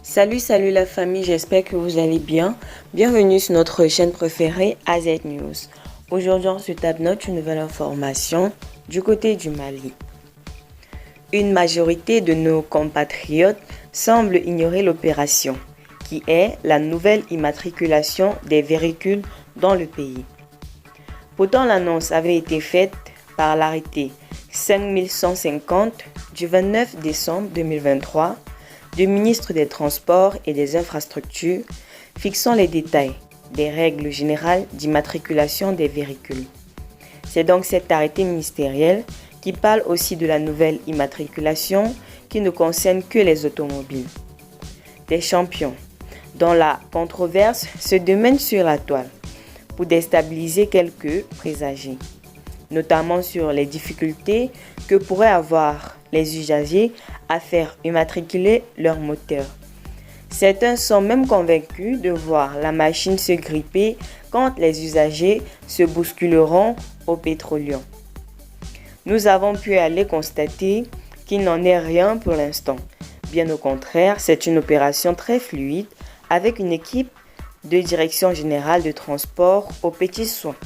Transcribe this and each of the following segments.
Salut la famille, j'espère que vous allez bien. Bienvenue sur notre chaîne préférée AZ News. Aujourd'hui, on se tape une nouvelle information du côté du Mali. Une majorité de nos compatriotes semble ignorer l'opération, qui est la nouvelle immatriculation des véhicules dans le pays. Pourtant, l'annonce avait été faite par l'arrêté 5150 du 29 décembre 2023 du ministre des Transports et des Infrastructures fixant les détails des règles générales d'immatriculation des véhicules. C'est donc cet arrêté ministériel qui parle aussi de la nouvelle immatriculation qui ne concerne que les automobiles. Des champions dont la controverse se démène sur la toile pour déstabiliser quelques présagés, notamment sur les difficultés que pourraient avoir les usagers à faire immatriculer leur moteur. Certains sont même convaincus de voir la machine se gripper quand les usagers se bousculeront au pétrolium. Nous avons pu aller constater qu'il n'en est rien pour l'instant. Bien au contraire, c'est une opération très fluide avec une équipe de direction générale de transport aux petits soins.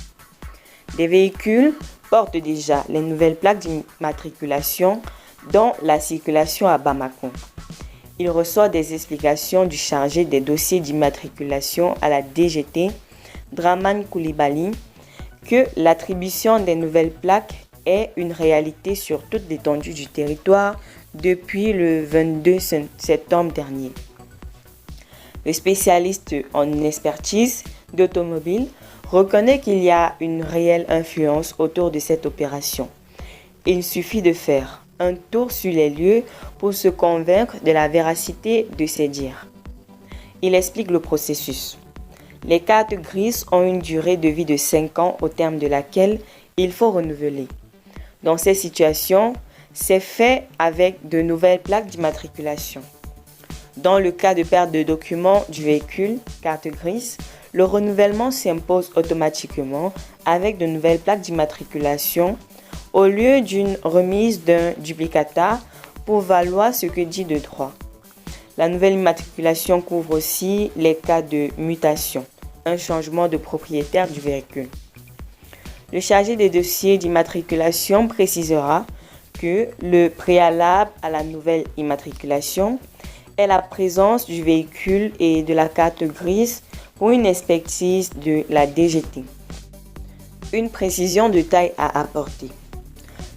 Des véhicules portent déjà les nouvelles plaques d'immatriculation dans la circulation à Bamako. Il ressort des explications du chargé des dossiers d'immatriculation à la DGT, Draman Koulibaly, que l'attribution des nouvelles plaques est une réalité sur toute l'étendue du territoire depuis le 22 septembre dernier. Le spécialiste en expertise d'automobile reconnaît qu'il y a une réelle influence autour de cette opération. Il suffit de faire un tour sur les lieux pour se convaincre de la véracité de ces dires. Il explique le processus. Les cartes grises ont une durée de vie de 5 ans au terme de laquelle il faut renouveler. Dans ces situations, c'est fait avec de nouvelles plaques d'immatriculation. Dans le cas de perte de documents du véhicule, carte grise, le renouvellement s'impose automatiquement avec de nouvelles plaques d'immatriculation au lieu d'une remise d'un duplicata pour valoir ce que dit de droit. La nouvelle immatriculation couvre aussi les cas de mutation, un changement de propriétaire du véhicule. Le chargé des dossiers d'immatriculation précisera que le préalable à la nouvelle immatriculation est la présence du véhicule et de la carte grise pour une expertise de la DGT. Une précision de taille à apporter.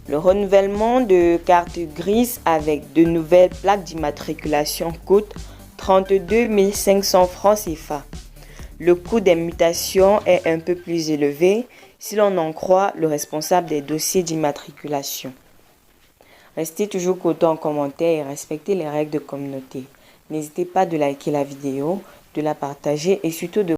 Le renouvellement de carte grise avec de nouvelles plaques d'immatriculation coûte 32 500 francs CFA. Le coût des mutations est un peu plus élevé si l'on en croit le responsable des dossiers d'immatriculation. Restez toujours connectés en commentaire et respectez les règles de communauté. N'hésitez pas de liker la vidéo, de la partager et surtout de